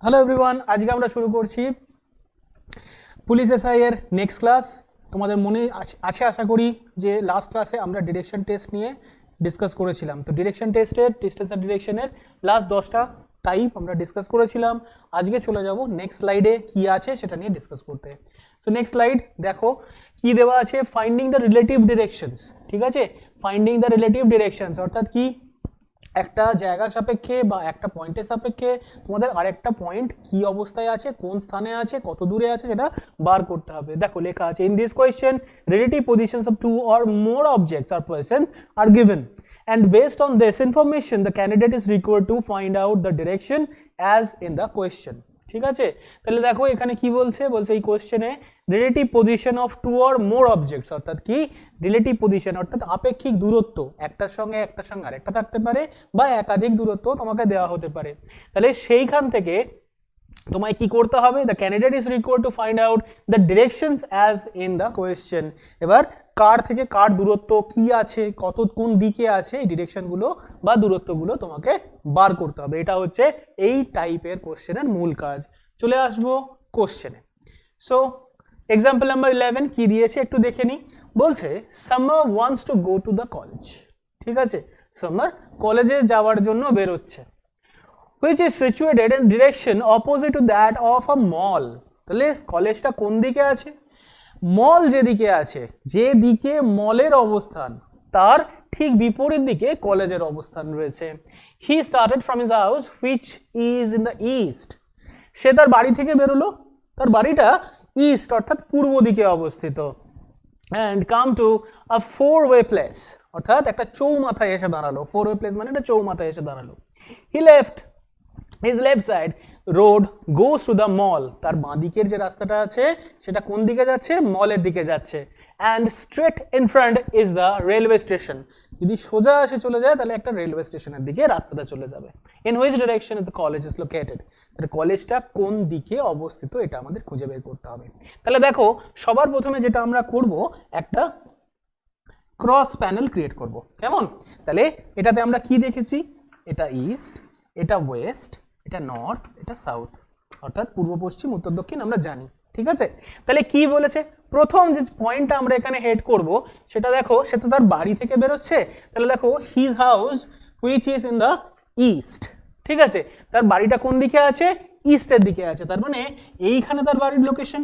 Hello everyone, আজকে আমরা শুরু করছি পুলিশ এসআই এর নেক্সট ক্লাস। তোমাদের মনে আছে আশা করি যে লাস্ট ক্লাসে আমরা ডিরেকশন টেস্ট নিয়ে ডিসকাস করেছিলাম। তো ডিরেকশন টেস্টের ডিস্টেন্স আর ডিরেকশনের লাস্ট 10টা টাইপ আমরা ডিসকাস করেছিলাম। আজকে চলে যাব নেক্সট স্লাইডে কি আছে সেটা নিয়ে ডিসকাস করতে। সো নেক্সট স্লাইড দেখো কি দেওয়া আছে, ফাইন্ডিং দ্য রিলেটিভ ডিরেকশনস। ঠিক আছে, ফাইন্ডিং দ্য রিলেটিভ ডিরেকশনস অর্থাৎ কি একটা জায়গার সাপেক্ষে বা একটা পয়েন্টের সাপেক্ষে তোমাদের আরেকটা পয়েন্ট কি অবস্থায় আছে, কোন স্থানে আছে, কত দূরে আছে সেটা বার করতে হবে। দেখো লেখা আছে, in this question relative positions of two or more objects or persons are given and based on this information the candidate is required to find out the direction as in the question। ঠিক আছে, তাহলে দেখো এখানে কি বলছে, এই কোশ্চেনে relative position of two or more objects অর্থাৎ কি রিলেটিভ পজিশন অর্থাৎ আপেক্ষিক দূরত্ব, একটার সঙ্গে আরেকটা থাকতে পারে বা একাধিক দূরত্ব তোমাকে দেওয়া হতে পারে। তাহলে সেইখান থেকে তোমায় কি করতে হবে, the candidate is required to find out the directions as in the question. এবার কার থেকে কার দূরত্ব কি আছে, কোন দিকে আছে, এই ডিরেকশনগুলো বা দূরত্বগুলো তোমাকে বার করতে হবে। এটা হচ্ছে এই টাইপের কোশ্চেনের মূল কাজ। চলে আসবো কোশ্চেনে। সো এক্সাম্পল নাম্বার 11 কি দিয়েছে একটু দেখে নিই। বলছে summer wants to go to the college. ঠিক আছে, সামার কলেজে যাওয়ার জন্য বেরোচ্ছে, which is situated in direction opposite to that of a mall। তাহলে কলেজটা কোন দিকে আছে, মল যেদিকে আছে, যেদিকে মলের অবস্থান তার ঠিক বিপরীত দিকে কলেজের অবস্থান রয়েছে। he started from his house which is in the east। সে তার বাড়ি থেকে বেরোলো, তার বাড়িটা ইস্ট অর্থাৎ পূর্ব দিকে অবস্থিত। and come to a four-way place অর্থাৎ একটা চৌমাথায় এসে দাঁড়ালো। four-way place মানে একটা চৌমাথায় এসে দাঁড়ালো। he left his left side road goes to the mall। তার বাঁ দিকের যে রাস্তাটা আছে সেটা কোন দিকে যাচ্ছে, মলের দিকে যাচ্ছে। and straight in front is the railway station। যদি সোজা এসে চলে যায় তাহলে একটা রেলওয়ে স্টেশনের দিকে রাস্তাটা চলে যাবে। in which direction is the college is located। তাহলে কলেজটা কোন দিকে অবস্থিত এটা আমাদের খুঁজে বের করতে হবে। তাহলে দেখো সবার প্রথমে যেটা আমরা করব, একটা ক্রস প্যানেল ক্রিয়েট করব। কেমন, তাহলে এটাতে আমরা কি দেখেছি, এটা ইস্ট, এটা ওয়েস্ট, এটা নর্থ, এটা সাউথ অর্থাৎ পূর্ব পশ্চিম উত্তর দক্ষিণ আমরা জানি। ঠিক আছে, তাহলে কি বলেছে, প্রথম যে পয়েন্টটা আমরা এখানে হেড করব সেটা দেখো, সে তো তার বাড়ি থেকে বেরোচ্ছে। তাহলে দেখো his house which is in the east. ঠিক আছে, তার বাড়িটা কোন দিকে আছে, ইস্টের দিকে আছে। তার মানে এইখানে তার বাড়ির লোকেশন।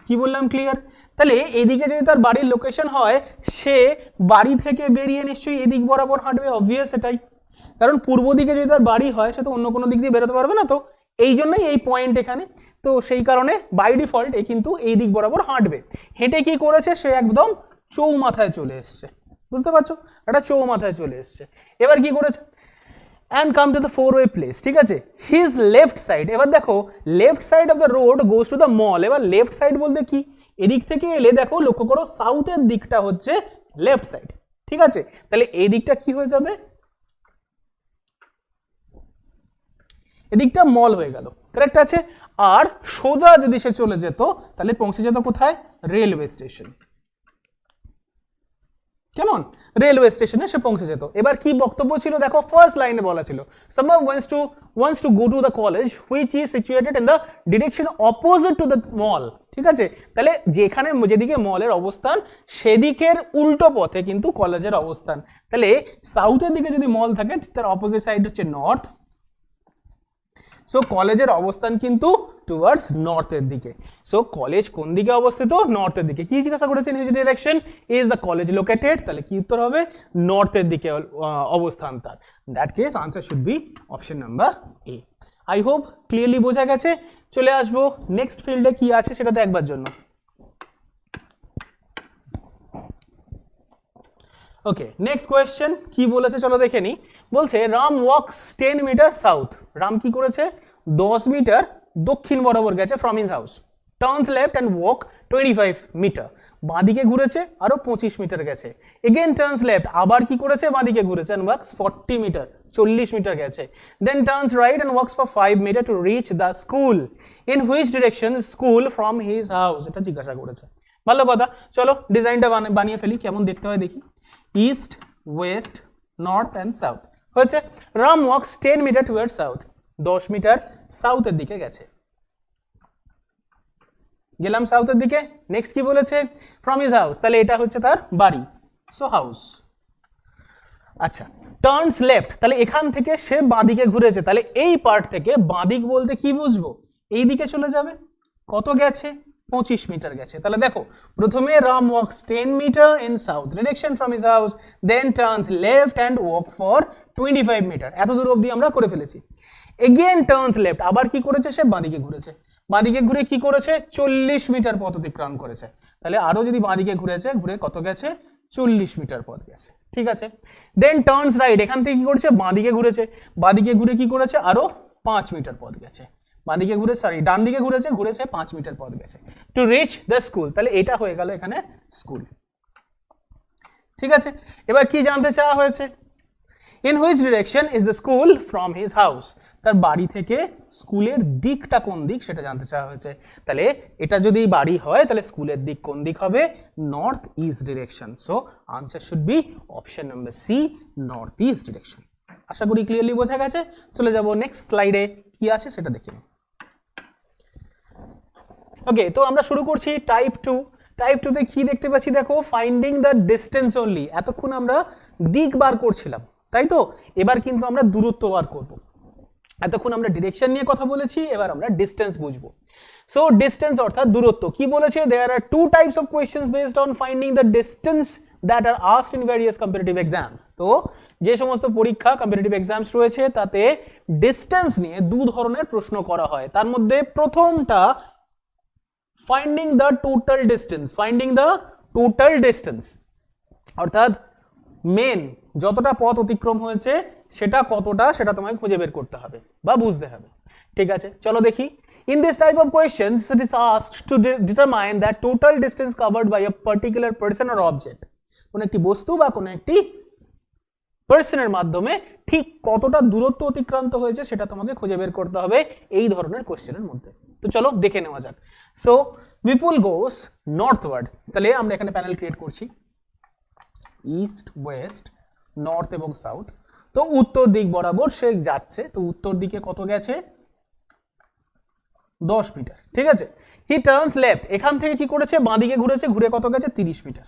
কি বললাম, ক্লিয়ার? তাহলে এদিকে যদি তার বাড়ির লোকেশন হয়, সে বাড়ি থেকে বেরিয়ে নিশ্চয়ই এদিক বরাবর হাঁটবে, অবভিয়াস এটাই। কারণ পূর্ব দিকে যদি তার বাড়ি হয় সে তো অন্য কোনো দিক দিয়ে বেরোতে পারবে না, তো এই জন্যই এই পয়েন্ট এখানে। তো সেই কারণে বাই ডিফল্ট এ কিন্তু এই দিক বরাবর হাঁটবে। হেঁটে কি করেছে, সে একদম চৌমাথায় চলে এসছে। বুঝতে পারছো, একটা চৌমাথায় চলে এসছে। এবার কি করেছে, and come to the four-way place। ঠিক আছে, his left side, এবার দেখো left side of the road goes to the মল। এবার লেফট সাইড বলতে কি, এদিক থেকে এলে দেখো লক্ষ্য করো সাউথের দিকটা হচ্ছে লেফট সাইড। ঠিক আছে, তাহলে এই দিকটা কি হয়ে যাবে, এদিকটা মল হয়ে গেল, কারেক্ট আছে। আর সোজা যদি সে চলে যেত তাহলে পৌঁছে যেত কোথায়, রেলওয়ে স্টেশন। কেমন, রেলওয়ে স্টেশনে সে পৌঁছে যেত। এবার কি বক্তব্য ছিল দেখো, ফার্স্ট লাইনে বলা ছিল someone wants to go to the college which is situated in the direction opposite to the mall। ঠিক আছে, তাহলে যেদিকে মলের অবস্থান সেদিকের উল্টো পথে কিন্তু কলেজের অবস্থান। তাহলে সাউথের দিকে যদি মল থাকে তার অপোজিট সাইড হচ্ছে নর্থ। সো কলেজের অবস্থান কিন্তু টুয়ার্ডস নর্থের দিকে। সো কলেজ কোন দিকে অবস্থিত, নর্থের দিকে। কি জিজ্ঞাসা করেছেন, use direction is the college located. তাহলে কি উত্তর হবে, নর্থের দিকে অবস্থান তার। That case answer should be option number A. I hope clearly বোঝা গেছে। চলে আসবো নেক্সট ফিল্ডে কি আছে সেটা দেখবার জন্য। ওকে, নেক্সট কোয়েশ্চেন কি বলেছে চলো দেখে নি। বলছে Ram walks 10 metre south. Ram কি করেছে, 10 মিটার দক্ষিণ বরাবর গেছে from his house. Turns left and walk 25 metre. বাঁদিকে ঘুরেছে আরো 25 মিটার গেছে। এগেন টার্নস লেফট, আবার কি করেছে, বাঁদিকে ঘুরেছে and walks 40 মিটার, 40 মিটার গেছে। Then turns right and walks for 5 metre to reach the school. In which direction school from his house, এটা জিজ্ঞাসা করেছে। ভালো কথা, চলো ডিজাইনটা বানিয়ে ফেলি, কেমন দেখতে হয় দেখি। East, west, north and south. হচ্ছে Ram walks 10 metre toward south, 10 metre সাউথের দিকে গেছে। গেলাম সাউথের দিকে। নেক্সট কি বলেছে? ফ্রম হিজ হাউস, তাহলে এটা হচ্ছে তার বাড়ি, সো হাউস। আচ্ছা, টার্নস লেফট, তাহলে এখান থেকে সে বাঁদিকে ঘুরেছে, তাহলে এই পার্ট থেকে বাঁদিক বলতে কি বুঝবো? এই দিকে চলে যাবে। কত গেছে? 25 মিটার গেছে। তাহলে দেখো, প্রথমে Ram walks 10 metre in south direction from his house, then turns left and walk for 25 metre. এত দূর অবধি আমরা করে ফেলেছি। এগেন টার্নস লেফট, আবার কি করেছে? সে বাঁদিকে ঘুরেছে। বাঁদিকে ঘুরে কি করেছে? 40 মিটার পথ অতিক্রম করেছে। তাহলে আরো যদি বাঁদিকে ঘুরেছে, ঘুরে কত গেছে? 40 মিটার পথ গেছে। ঠিক আছে, দেন টার্নস রাইট, এখান থেকে কি করেছে? বাঁদিকে ঘুরেছে। বাঁদিকে ঘুরে কি করেছে? আরো 5 মিটার পথ গেছে। বাঁদিকে ঘুরে, সরি ডান দিকে ঘুরেছে, ঘুরেছে 5 মিটার পথ গেছে টু রিচ দ্য স্কুল। তাহলে এটা হয়ে গেল এখানে স্কুল। ঠিক আছে, এবার কি জানতে চাওয়া হয়েছে? In which direction is the school from his house, তার বাড়ি থেকে স্কুলের দিকটা কোন দিক সেটা জানতে চাওয়া হয়েছে। তাহলে এটা যদি বাড়ি হয় তাহলে স্কুলের দিক কোন দিক হবে? North east direction. So answer should be option number C, north east direction. আশা করি ক্লিয়ারলি বোঝা গেছে। চলে যাব নেক্সট স্লাইডে, কি আছে সেটা দেখে নিই। ওকে, তো আমরা শুরু করছি টাইপ 2। টাইপ 2 তে কি দেখতে পাচ্ছি? দেখো, ফাইন্ডিং দ্য ডিস্টেন্স অনলি। এতক্ষণ আমরা দিক বার করছিলাম, তাই তো? এবার কিন্তু আমরা দূরত্ব বার করব। এতক্ষণ আমরা ডিরেকশন নিয়ে কথা বলেছি, এবার আমরা ডিস্টেন্স বুঝবো। সো ডিস্টেন্স অর্থাৎ দূরত্ব। কি বলেছে? There are 2 types of questions based on finding the distance that are asked in various competitive exams. তো যে সমস্ত পরীক্ষা কম্পিটিটিভ এক্সামস রয়েছে তাতে ডিস্টেন্স নিয়ে 2 ধরনের প্রশ্ন করা হয়। তার মধ্যে প্রথমটা finding the total distance. Finding the total distance অর্থাৎ মেন যতটা পথ অতিক্রম হয়েছে সেটা কতটা, সেটা তোমাকে খুঁজে বের করতে হবে বা বুঝতে হবে। ঠিক আছে, চলো দেখি। In this type of questions it is asked to determine the total distance covered by a particular person or object. কোন একটি বস্তু বা কোন একটি পার্সনের মাধ্যমে ঠিক কতটা দূরত্ব অতিক্রান্ত হয়েছে সেটা তোমাকে খুঁজে বের করতে হবে এই ধরনের কোশ্চেনের মধ্যে। তো চলো দেখে নেওয়া যাক। সো বিপুল গোস নর্থওয়ার্ড, তাহলে আমরা এখানে প্যানেল ক্রিয়েট করছি, ইস্ট ওয়েস্ট নর্থ এবং সাউথ। তো উত্তর দিক বরাবর সে যাচ্ছে। তো উত্তর দিকে কত গেছে? 10 মিটার। ঠিক আছে, হি টার্নস লেফট, এখান থেকে কি করেছে? বাঁদিকে ঘুরেছে, ঘুরে কত গেছে? 30 মিটার।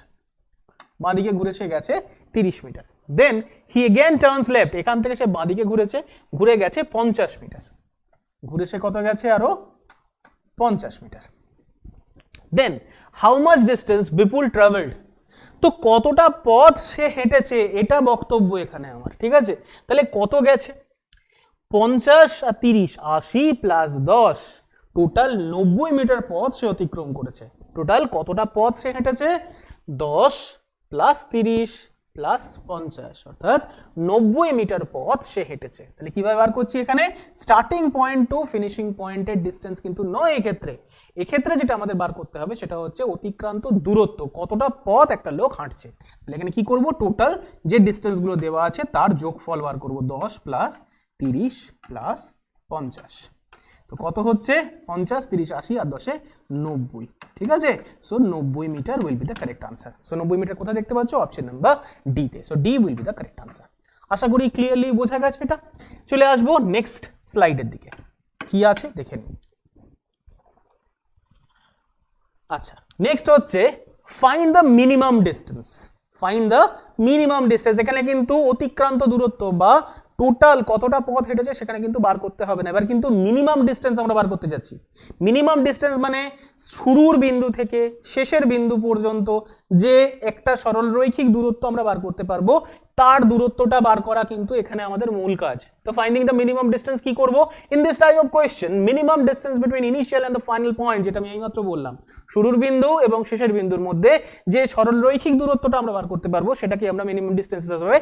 বাঁদিকে ঘুরেছে, গেছে 30 মিটার। দেন হি এগেন টার্নস লেফট, এখান থেকে সে বাঁদিকে ঘুরেছে, ঘুরে গেছে 50 মিটার। ঘুরেছে কত গেছে? আরো 50 metre. Then how much distance Bipul travelled, তো কতটা পথ সে হেঁটেছে এটা বক্তব্য এখানে আমার। ঠিক আছে, তাহলে কত গেছে? 50 আর 30, 80 প্লাস 10, টোটাল 90 মিটার পথ সে অতিক্রম করেছে। টোটাল কতটা পথ সে হেঁটেছে? 10 প্লাস 30 প্লাস 50 অর্থাৎ 90 মিটার পথ সে হেঁটেছে। তাহলে কিভাবে বার করছি? এখানে স্টার্টিং পয়েন্ট টু ফিনিশিং পয়েন্টের ডিস্টেন্স কিন্তু নয় এক্ষেত্রে। এক্ষেত্রে যেটা আমাদের বার করতে হবে সেটা হচ্ছে অতিক্রান্ত দূরত্ব, কতটা পথ একটা লোক হাঁটছে। তাহলে এখানে কি করব? টোটাল যে ডিস্টেন্সগুলো দেওয়া আছে তার যোগফল বার করব, 10 প্লাস 30 প্লাস 50। তো কত হচ্ছে? 50, 30, 80 আর 10 90। ঠিক আছে, so 90 metre will be the correct answer. So 90 metre কোথায় দেখতে পাচ্ছ? অপশন নাম্বার ডি তে। So D will be the correct answer. আশা করি ক্লিয়ারলি বোঝা গেছে এটা। চলে আসবো নেক্সট স্লাইডের দিকে, কি আছে দেখে নিন। আচ্ছা, নেক্সট হচ্ছে find the minimum distance. Find the minimum distance, এখানে কিন্তু অতিক্রান্ত দূরত্ব বা টোটাল কতটা পথ হেঁটেছে সেখানে কিন্তু বার করতে হবে না। এবার কিন্তু মিনিমাম ডিস্টেন্স আমরা বার করতে যাচ্ছি। মিনিমাম ডিস্টেন্স মানে শুরুর বিন্দু থেকে শেষের বিন্দু পর্যন্ত যে একটা সরল রৈখিক দূরত্ব আমরা বার করতে পারবো, তার দূরত্বটা বার করা কিন্তু এখানে আমাদের মূল কাজ। তো ফাইন্ডিং দ্য মিনিমাম ডিস্টেন্স কি করব? In this type of question minimum distance between initial and the final point, যেটা আমি এইমাত্র বললাম, শুরুর বিন্দু এবং শেষের বিন্দুর মধ্যে যে সরল রৈখিক দূরত্বটা আমরা বার করতে পারবো সেটাকে আমরা মিনিমাম ডিস্টেন্স হিসেবে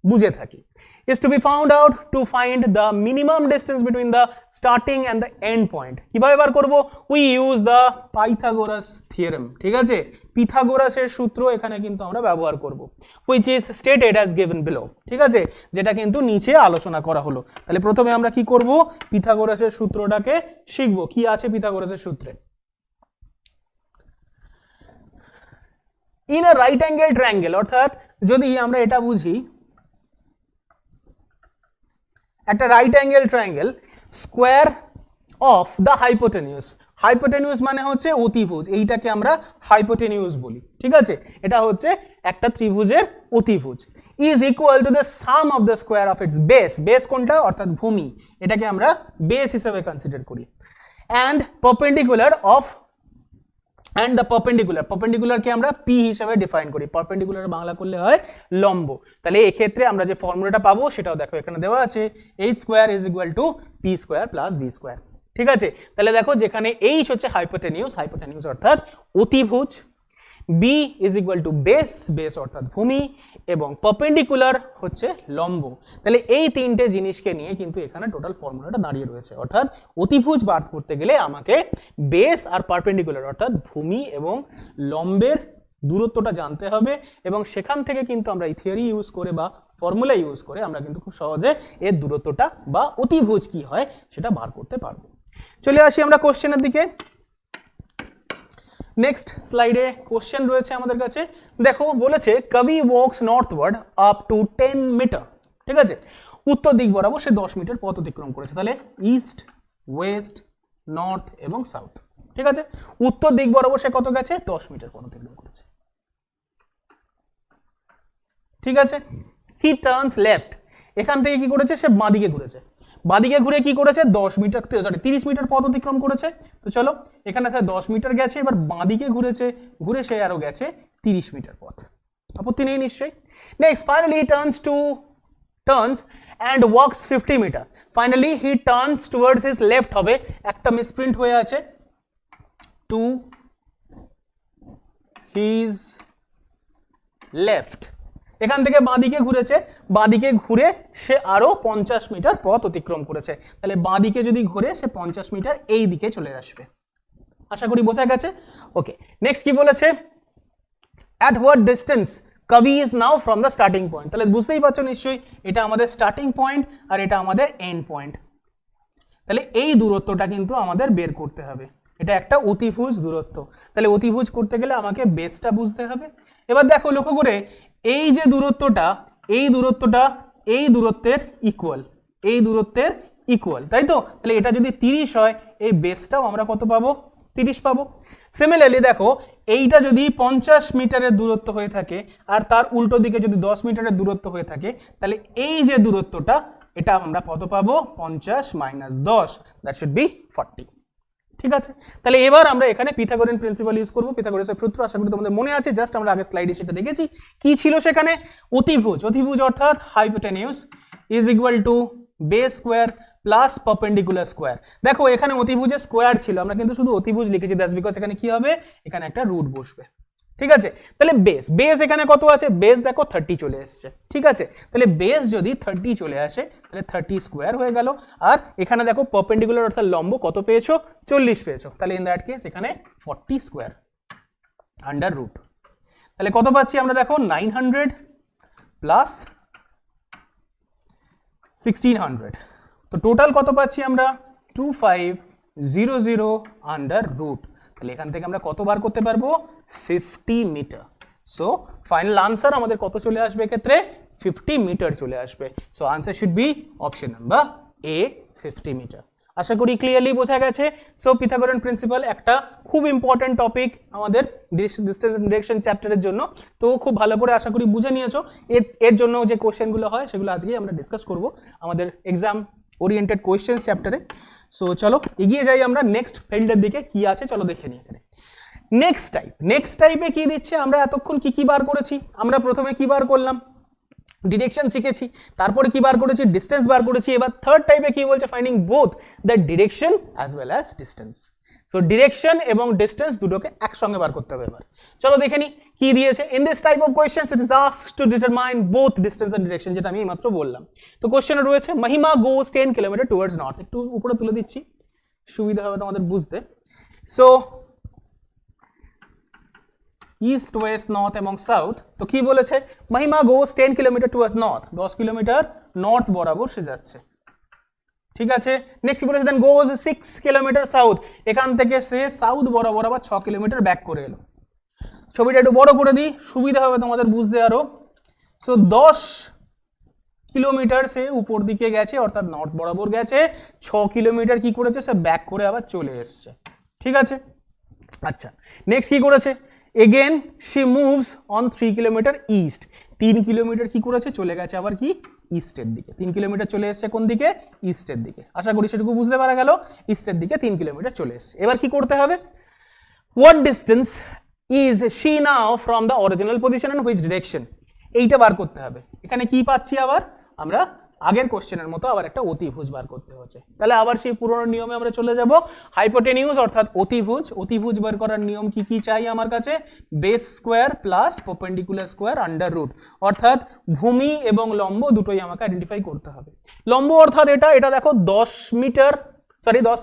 বুঝে থাকি। is to be found out to find the minimum distance between the starting and the end point. কিভাবে বার করব? we use the Pythagoras theorem. ঠিক আছে, পিথাগোরাসের সূত্র এখানে কিন্তু আমরা ব্যবহার করব, which is stated as given below. ঠিক আছে, যেটা কিন্তু নিচে আলোচনা করা হলো। তাহলে প্রথমে আমরা কি করব? পিথাগোরাসের সূত্রটাকে শিখব। কি আছে পিথাগোরাসের সূত্রে? in a right angle triangle, অর্থাৎ যদি আমরা এটা বুঝি, একটা right angle triangle square of the hypotenuse, hypotenuse মানে হচ্ছে অতিভুজ, এইটাকে আমরা হাইপোটেনিউস বলি, ঠিক আছে, এটা হচ্ছে একটা ত্রিভুজের অতিভুজ, is equal to the sum of the square of its base, base কোনটা অর্থাৎ ভূমি, এটাকে আমরা বেস হিসেবে কনসিডার করি, and perpendicular of and the perpendicular, পারপেন্ডিকুলারকে আমরা পি হিসেবে ডিফাইন করি, পারপেন্ডিকুলার বাংলা করলে হয় লম্ব, তাহলে এক্ষেত্রে আমরা যে ফর্মুলাটা পাবো সেটাও দেখো এখানে দেওয়া আছে, H square is equal to P square plus B square, ঠিক আছে, তাহলে দেখো যেখানে এইচ হচ্ছে হাইপোটেনিউস, হাইপোটেনিউস অর্থাৎ অতিভুজ, B is equal to base, base অর্থাৎ ভূমি, এবং পারপেন্ডিকুলার হচ্ছে লম্ব, তাহলে এই তিনটে জিনিসকে নিয়ে কিন্তু এখানে টোটাল ফর্মুলাটা দাঁড়িয়ে রয়েছে, অর্থাৎ অতিভুজ বার করতে গেলে আমাকে বেস আর পারপেন্ডিকুলার অর্থাৎ ভূমি এবং লম্বের দূরত্বটা জানতে হবে, এবং সেখান থেকে কিন্তু আমরা এই থিওরি ইউজ করে বা ফর্মুলা ইউজ করে আমরা কিন্তু খুব সহজে এর দূরত্বটা বা অতিভুজ কি হয় সেটা বার করতে পারবো। চলে আসি আমরা কোশ্চেনের দিকে। নেক্সট স্লাইডে কোশ্চেন রয়েছে আমাদের কাছে, দেখো বলেছে কবি ওয়াকস নর্থওয়ার্ড আপ টু 10 মিটার, ঠিক আছে, উত্তর দিক বরাবর সে 10 মিটার পথ অতিক্রম করেছে, তাহলে ইস্ট, ওয়েস্ট, নর্থ এবং সাউথ, ঠিক আছে, উত্তর দিক বরাবর সে কত গেছে 10 মিটার পথ অতিক্রম করেছে, ঠিক আছে, হি টার্নস লেফট, এখান থেকে কি করেছে সে বাঁদিকে ঘুরেছে, বাঁদিকে ঘুরে কি করেছে 10 মিটার সরি 30 মিটার পথ অতিক্রম করেছে, তো চলো এখানে 10 মিটার গেছে, এবার বাঁদিকে ঘুরেছে, ঘুরে সে আরো গেছে 30 মিটার পথ, আপত্তি নেই নিশ্চয়ই। Next finally turns and walks 50 metre, finally he turns towards his left হবে, একটা মিসপ্রিন্ট হয়ে আছে, টু হিজ লেফট, এখান থেকে বাঁদিকে ঘুরেছে, বাঁদিকে ঘুরে সে আরো 50 মিটার পথ অতিক্রম করেছে, তাহলে বাঁদিকে যদি ঘুরে সে 50 মিটার এই দিকে চলে আসবে, আশা করি বোঝা গেছে। ওকে, নেক্সট কি বলেছে, at what distance কবি is now from the starting point, তাহলে বুঝতেই পারছো নিশ্চয়ই এটা আমাদের স্টার্টিং পয়েন্ট আর এটা আমাদের এন্ড পয়েন্ট, তাহলে এই দূরত্বটা কিন্তু আমাদের বের করতে হবে, এটা একটা অতিভুজ দূরত্ব, তাহলে অতিভুজ করতে গেলে আমাকে বেসটা বুঝতে হবে। এবার দেখো লক্ষ্য করে এই যে দূরত্বটা, এই দূরত্বটা এই দূরত্বের ইকুয়াল, এই দূরত্বের ইকুয়াল, তাই তো, তাহলে এটা যদি 30 হয় এই বেসটাও আমরা কত পাবো 30 পাবো। সিমিলারলি দেখো এইটা যদি 50 মিটারের দূরত্ব হয়ে থাকে আর তার উল্টো দিকে যদি 10 মিটারের দূরত্ব হয়ে থাকে, তাহলে এই যে দূরত্বটা এটা আমরা কত পাবো 50 মাইনাস 10, দ্যাট শুড বি 40, ঠিক আছে, তাহলে এবার আমরা এখানে পিথাগোরিয়ান প্রিন্সিপাল ইউজ করব, পিথাগোরাসের সূত্র আশা করি তোমাদের মনে আছে, জাস্ট আমরা আগের স্লাইডে সেটা দেখেছি, কি ছিল সেখানে অতিভুজ, অতিভুজ অর্থাৎ hypotenuse is equal to base square plus perpendicular square, দেখো এখানে অতিভুজের স্কোয়ার ছিল, আমরা কিন্তু শুধু অতিভুজ লিখেছি, দ্যাটস বিকজ এখানে কি হবে এখানে একটা রুট বসবে, ঠিক আছে, তাহলে বেস, বেস এখানে কত আছে, বেস দেখো 30 চলে এসেছে, ঠিক আছে, তাহলে বেস যদি 30 চলে আসে তাহলে 30 স্কোয়ার হয়ে গেল, আর এখানে দেখো পারপেন্ডিকুলার অর্থাৎ লম্ব কত পেয়েছো 40 পেয়েছো, তাহলে ইন দ্যাট কেস এখানে 40 স্কোয়ার আন্ডার রুট, তাহলে কত পাচ্ছি আমরা দেখো 900 প্লাস 1600, তো টোটাল কত পাচ্ছি আমরা 2500 আন্ডার রুট, তাহলে এখান থেকে আমরা কত বার করতে পারবো 50 মিটার, সো ফাইনাল আনসার আমাদের কত চলে আসবে এক্ষেত্রে 50 মিটার চলে আসবে, so answer should be option number A 50 metre. আশা করি ক্লিয়ারলি বোঝা গেছে। সো পিথাগোরিয়ান প্রিন্সিপাল একটা খুব ইম্পর্টেন্ট টপিক আমাদের ডিস্টেন্স ডিরেকশন চ্যাপ্টারের জন্য, তো খুব ভালো করে আশা করি বুঝে নিয়েছো, এর জন্য যে কোশ্চেনগুলো হয় সেগুলো আজকেই আমরা ডিসকাস করব আমাদের এক্সাম ওরিয়েন্টেড কোয়েশ্চেন্স চ্যাপ্টারে। সো চলো এগিয়ে যাই আমরা নেক্সট ফিল্ডের দিকে, কি আছে চলো দেখে নিই এখানে। নেক্সট টাইপে কি দিচ্ছে, আমরা এতক্ষণ কি বার করেছি, আমরা প্রথমে কি বার করলাম ডিরেকশন শিখেছি, তারপরে কি বার করেছি ডিস্টেন্স বার করেছি, এবার থার্ড টাইপে কি বলছে finding both the direction as well as distance, so direction এবং ডিস্টেন্স দুটোকে একসঙ্গে বার করতে হবে। এবার চলো দেখে নি কি দিয়েছে। In this type of questions it is asked to determine both distance and direction, যেটা আমি এইমাত্র বললাম। তো কোশ্চেনে রয়েছে Mahima goes 10 kilometre towards north, একটু উপরে তুলে দিচ্ছি সুবিধা হবে তোমাদের বুঝতে। সো ইস্ট, ওয়েস্ট, নর্থ এবং সাউথ, তো কি বলেছে Mahima goes 10 kilometre towards north, 10 kilometre north বরাবর সে যাচ্ছে, ঠিক আছে। নেক্সট কি বলেছে দেন গোজ 6 কিলোমিটার সাউথ, এখান থেকে সে সাউথ বরাবর আবার 6 কিলোমিটার ব্যাক করে এলো। ছবিটা একটু বড় করে দিই সুবিধা হবে তোমাদের বুঝতে আরো। সো 10 কিলোমিটার সে উপর দিকে গেছে, অর্থাৎ নর্থ বরাবর গেছে। 6 কিলোমিটার কি করেছে, সে ব্যাক করে আবার চলে এসছে। ঠিক আছে, আচ্ছা নেক্সট কি করেছে, again she moves on 3 kilometre east. 3 kilometre কি করেছে, চলে গেছে আবার কি ইস্টের দিকে। 3 কিলোমিটার চলে এসছে কোন দিকে, ইস্টের দিকে। আশা করি সেটুকু বুঝতে পারা গেল, ইস্টের দিকে 3 কিলোমিটার চলে এসছে। এবার কি করতে হবে, what distance is she now from the original position and which direction, এইটা বার করতে হবে। এখানে কি পাচ্ছি, আবার আমরা আগের কোশ্চেনের মতো আবার একটা অতিভুজ বার করতে হচ্ছে। তাহলে আবার সেই পুরনো নিয়মে আমরা চলে যাব। হাইপোটেনিউজ অর্থাৎ অতিভুজ, অতিভুজ বার করার নিয়ম কি কি চাই আমার কাছে, base square plus perpendicular square under root, অর্থাৎ ভূমি এবং লম্ব দুটোই আমাকে আইডেন্টিফাই করতে হবে। লম্ব অর্থাৎ এটা দেখো 10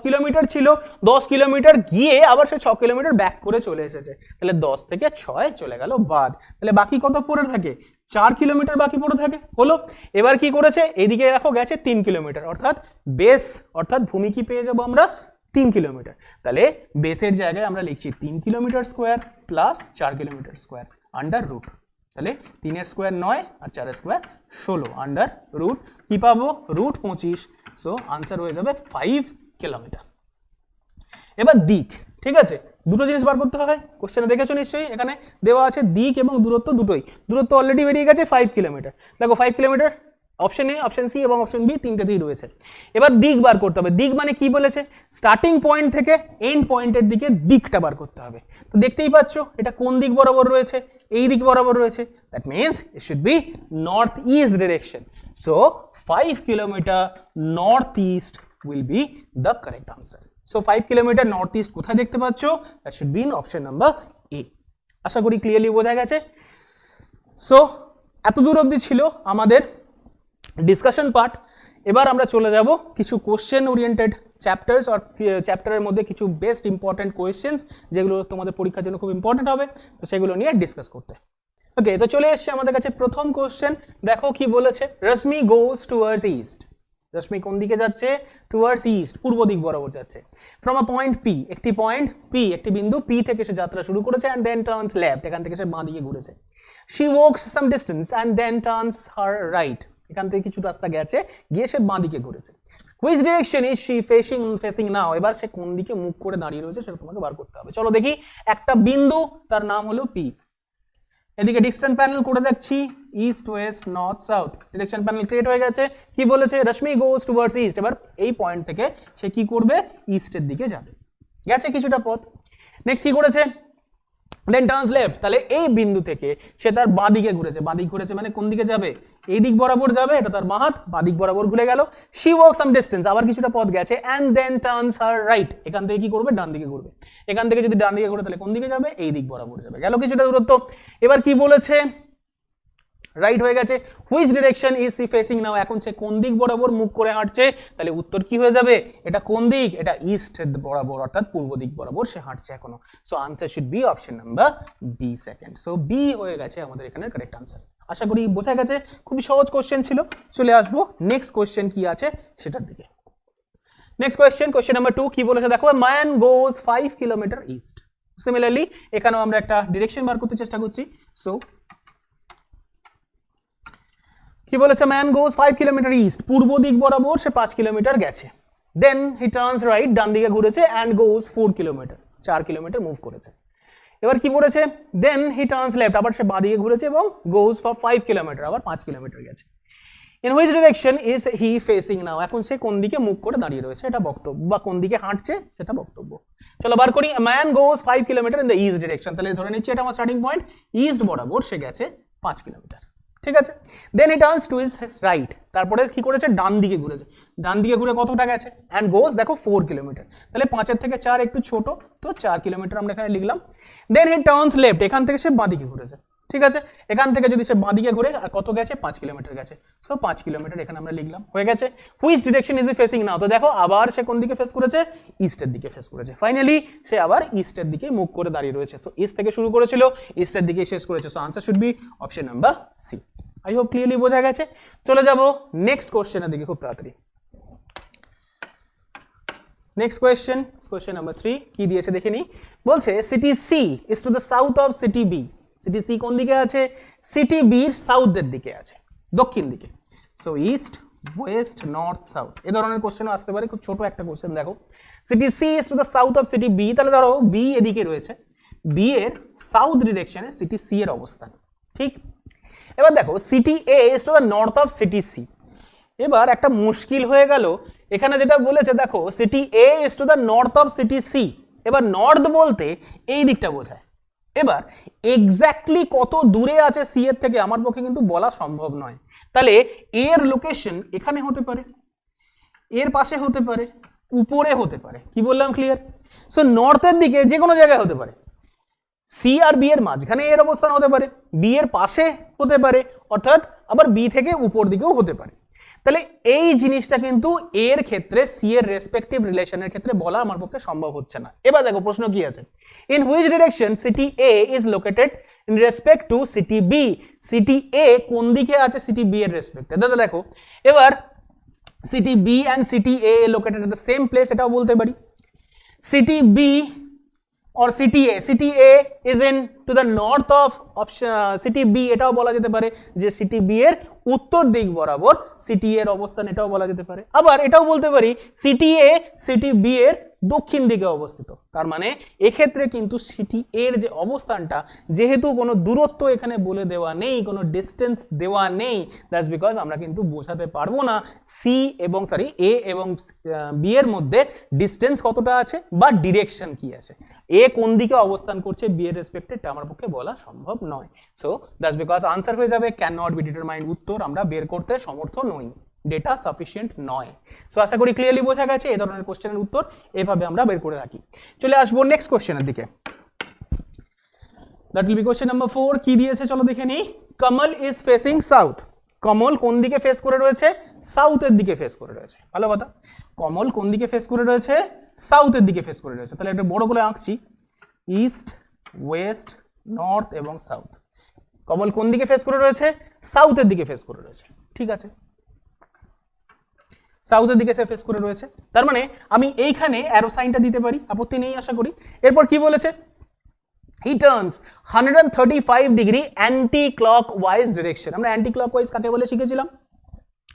কিলোমিটার ছিল, 10 কিলোমিটার গিয়ে আবার সে 6 কিলোমিটার ব্যাক করে চলে এসেছে, তাহলে 10 থেকে 6 চলে গেল বাদ, তাহলে বাকি কত পড়ে থাকে, 4 কিলোমিটার বাকি পড়ে থাকে। হলো, এবার কি করেছে, এদিকে দেখো গেছে 3 কিলোমিটার, অর্থাৎ বেস অর্থাৎ ভূমি কি পেয়ে যাবো আমরা 3 কিলোমিটার। তাহলে বেসের জায়গায় আমরা লিখছি 3 kilometre square plus 4 kilometre square under root, তাহলে 3 স্কোয়ার 9 আর 4 স্কোয়ার 16 আন্ডার রুট কি পাবো, রুট 25। সো আনসার হয়ে যাবে 5 কিলোমিটার। এবার দিক, ঠিক আছে, দুটো জিনিস বার করতে হয়, কোশ্চেনে দেখেছো নিশ্চয়ই, এখানে দেওয়া আছে দিক এবং দূরত্ব দুটোই। দূরত্ব অলরেডি বেরিয়ে গেছে 5 কিলোমিটার, দেখো 5 kilometre option A, option C এবং অপশন বি তিনটেতেই রয়েছে। এবার দিক বার করতে হবে। দিক মানে কি বলেছে, স্টার্টিং পয়েন্ট থেকে এন্ড পয়েন্টের দিকে দিকটা বার করতে হবে। তো দেখতেই পাচ্ছ এটা কোন দিক বরাবর রয়েছে, এই দিক বরাবর রয়েছে, that means it should be north east direction. So 5 kilometre north east will be the correct answer. So 5 kilometre north east কোথায় দেখতে পাচ্ছ, that should be in option number A. আশা করি ক্লিয়ারলি বোঝা গেছে। সো এত দূর অবধি ছিল আমাদের ডিসকাশন পার্ট। এবার আমরা চলে যাব কিছু কোশ্চেন ওরিয়েন্টেড চ্যাপ্টার্স আর চ্যাপ্টারের মধ্যে কিছু বেস্ট ইম্পর্টেন্ট কোয়েশ্চেন্স যেগুলো তোমাদের পরীক্ষার জন্য খুব ইম্পর্টেন্ট হবে, তো সেগুলো নিয়ে ডিসকাস করতে। ওকে, তো চলে এসছে আমাদের কাছে প্রথম কোশ্চেন। দেখো কি বলেছে, রশ্মি গোজ টুয়ার্ডস ইস্ট। রশ্মি কোন দিকে যাচ্ছে, টুয়ার্ডস ইস্ট, পূর্ব দিক বরাবর যাচ্ছে। ফ্রম আ পয়েন্ট পি, একটি পয়েন্ট পি, একটি বিন্দু পি থেকে সে যাত্রা শুরু করেছে এন্ড দেন টার্নস লেফট, এখান থেকে সে বাঁ দিকে ঘুরেছে। She walks some distance and then turns her right, এখান থেকে কিছু রাস্তা গেছে, গিয়ে সে বাঁ দিকে ঘুরেছে। Which direction is she facing now, এবার সে কোন দিকে মুখ করে দাঁড়িয়ে রয়েছে সেটা তোমাকে বার করতে হবে। চলো দেখি, একটা বিন্দু তার নাম হলো পি, এদিকে ডিস্টেন্স প্যানেল করে দেখছি east west north south, direction panel create হয়ে গেছে। কি বলেছে, রশ্মি গোজ টুয়ার্ডস ইস্ট, এবার এই পয়েন্ট থেকে সে কি করবে, ইস্টের দিকে যাবে, গেছে কিছুটা পথ। নেক্সট কি করেছে, দেন টার্নস লেফট, তাহলে এই বিন্দু থেকে সে তার বাঁ দিকে ঘুরেছে। বাঁ দিক ঘুরেছে মানে কোন দিকে যাবে, এই দিক বরাবর যাবে, এটা তার বাঁ হাত, বাঁ দিক বরাবর ঘুরে গেল। শি ওয়াক সাম ডিস্টেন্স, আবার কিছুটা পথ গেছে, and then turns her right, এখান থেকে কি করবে, ডান দিকে ঘুরবে। এখান থেকে যদি ডান দিকে ঘুরে তাহলে কোন দিকে যাবে, এই দিক বরাবর যাবে, গেল কিছুটা দূরত্ব। এবার কি বলেছে, রাইট হয়ে গেছে। Which direction is she facing now, এখন সে কোন দিক বরাবর মুখ করে হাঁটছে, তাহলে উত্তর কি হয়ে যাবে, এটা কোন দিক, এটা ইস্ট বরাবর অর্থাৎ পূর্ব দিক বরাবর সে হাঁটছে এখনো। So answer should be option number B second. So B হয়ে গেছে আমাদের এখানে কারেক্ট আনসার। আশা করি বোঝা গেছে, খুবই সহজ কোশ্চেন ছিল। চলে আসবো নেক্সট কোশ্চেন কি আছে সেটার দিকে। নেক্সট কোশ্চেন, কোশ্চেন নাম্বার 2 কি বলেছে দেখো, ম্যান গোজ 5 কিলোমিটার ইস্ট। সিমিলারলি এখানেও আমরা একটা ডিরেকশন বার করতে চেষ্টা করছি। সো কি বলেছে, ম্যান গোজ 5 কিলোমিটার ইস্ট, পূর্ব দিক বরাবর সে 5 কিলোমিটার গেছে। দেন হি টার্নস রাইট, ডান দিকে ঘুরেছে, and goes 4 kilometre, 4 kilometre move করেছে। এবার কি করেছে, দেন হি টার্নস লেফট, আবার সে বাঁ দিকে ঘুরেছে এবং গোজ ফর 5 কিলোমিটার, আবার 5 কিলোমিটার গেছে। In which direction is he facing now, এখন সে কোন দিকে মুখ করে দাঁড়িয়ে রয়েছে, এটা বক্তব্য, বা কোন দিকে হাঁটছে সেটা বক্তব্য। চলো বার করি, man goes 5 kilometre in the east direction, তাহলে ধরে নিচ্ছি এটা আমার স্টার্টিং পয়েন্ট, ইস্ট বরাবর সে গেছে 5 কিলোমিটার, ঠিক আছে। দেন হি টার্নস টু হিজ রাইট, তারপরে কি করেছে, ডান দিকে ঘুরেছে। ডান দিকে ঘুরে কতটা গেছে, এন্ড গোজ দেখো 4 কিলোমিটার, তাহলে 5-এর থেকে 4 একটু ছোট, তো 4 কিলোমিটার আমরা এখানে লিখলাম। দেন হি টার্নস লেফট, এখান থেকে সে বাঁ দিকে ঘুরেছে, ঠিক আছে। এখান থেকে যদি সে বাঁ দিকে ঘুরে আর কত গেছে, 5 কিলোমিটার গেছে। সো 5 কিলোমিটার এখানে আমরা লিখলাম, হয়ে গেছে। Which direction is he facing now, তো দেখো আবার সে কোন দিকে ফেস করেছে, ইস্টের দিকে ফেস করেছে। ফাইনালি সে আবার ইস্টের দিকে মুখ করে দাঁড়িয়ে রয়েছে। সো ইস্ট থেকে শুরু করেছিল, ইস্টের দিকে শেষ করেছে। So answer should be option number C. I hope clearly বোঝা গেছে। চলে যাব নেক্সট কোশ্চেনের দিকে খুব তাড়াতাড়ি। নেক্সট কোয়েশ্চেন, কোয়েশ্চেন নাম্বার 3 কি দিয়েছে দেখে নি। বলছে city C is to the south of city B. City C কোন দিকে আছে, সিটি বির সাউথের দিকে আছে, দক্ষিণ দিকে। So east west north south এই ধরনের কোশ্চেনও আসতে পারে। খুব ছোট একটা কোশ্চেন দেখো, city C is to the south of city B, তাহলে ধরো বি এদিকে রয়েছে, বি এর সাউথ ডিরেকশনে সিটি সি এর অবস্থান, ঠিক। এবার দেখো city A is to the north of city C. এবার একটা মুশকিল হয়ে গেল, এখানে যেটা বলেছে দেখো city A is to the north of city C, এবার নর্থ বলতে এই দিকটা বোঝায়। এবার এক্স্যাক্টলি কত দূরে আছে সি এর থেকে আমার পক্ষে কিন্তু বলা সম্ভব নয়, তাহলে এর লোকেশন এখানে হতে পারে, এর পাশে হতে পারে, উপরে হতে পারে, কি বললাম ক্লিয়ার? সো নর্থের দিকে যে কোনো জায়গায় হতে পারে, সি আর বি এর মাঝখানে এর অবস্থান হতে পারে, বি এর পাশে হতে পারে, অর্থাৎ আবার বি থেকে উপর দিকেও হতে পারে। তাহলে এই জিনিসটা কিন্তু এর ক্ষেত্রে সি এর রেসপেক্টিভ রিলেশনের ক্ষেত্রে বলা আমার পক্ষে সম্ভব হচ্ছে না। এবার দেখো প্রশ্ন কি আছে, in which direction city A is located in respect to city B, city A কোন দিকে আছে সিটি বি এর রেসপেক্টে। দাদা দেখো এবার city B and city A located at the same place, এটাও বলতে পারি। City B or city A is in to the north of city B, এটাও বলা যেতে পারে যে সিটি বি এর উত্তর দিক বরাবর সিটি এর অবস্থান, এটাও বলা যেতে পারে। আবার এটাও বলতে পারি সিটি এ সিটি বি এর দক্ষিণ দিকে অবস্থিত, তার মানে এক্ষেত্রে কিন্তু সিটি এর যে অবস্থানটা, যেহেতু কোনো দূরত্ব এখানে বলে দেওয়া নেই, কোনো ডিস্টেন্স দেওয়া নেই, দ্যাটস বিকজ আমরা কিন্তু বোঝাতে পারবো না সি এবং এ এবং বি এর মধ্যে ডিস্টেন্স কতটা আছে বা ডিরেকশন কি আছে, এ কোন দিকে অবস্থান করছে বি এর রেসপেক্টে, এটা আমার পক্ষে বলা সম্ভব নয়। সো দ্যাটস বিকজ আনসার হয়ে যাবে ক্যান নট বি ডিটারমাইন্ড, উত্তর আমরা বের করতে সমর্থ নই, ডেটা সাফিসিয়েন্ট নয়। সো আশা করি ক্লিয়ারলি বোঝা গেছে এই ধরনের কোশ্চেনের উত্তর এভাবে আমরা বের করে রাখি। চলে আসবো নেক্সট কোশ্চেনের দিকে, that will be question number 4। কি দিয়েছে চলো দেখে নিই। কমল ইজ ফেসিং সাউথ, কমল কোন দিকে ফেস করে রয়েছে? সাউথের দিকে ফেস করে রয়েছে, ভালো কথা। কমল কোন দিকে ফেস করে রয়েছে? সাউথের দিকে ফেস করে রয়েছে, তাহলে একটা বড় করে আঁকছি, ইস্ট ওয়েস্ট নর্থ এবং সাউথ। কমল কোন দিকে ফেস করে রয়েছে? সাউথের দিকে ফেস করে রয়েছে, ঠিক আছে, সাউথের দিকে সে ফেস করে রয়েছে, তার মানে আমি এইখানে অ্যারো সাইনটা দিতে পারি, আপত্তি নেই আশা করি। এরপর কি বলেছে? He turns 135 degree anticlockwise direction. আমরা অ্যান্টি ক্লকওয়াইজ কাকে বলে শিখেছিলাম?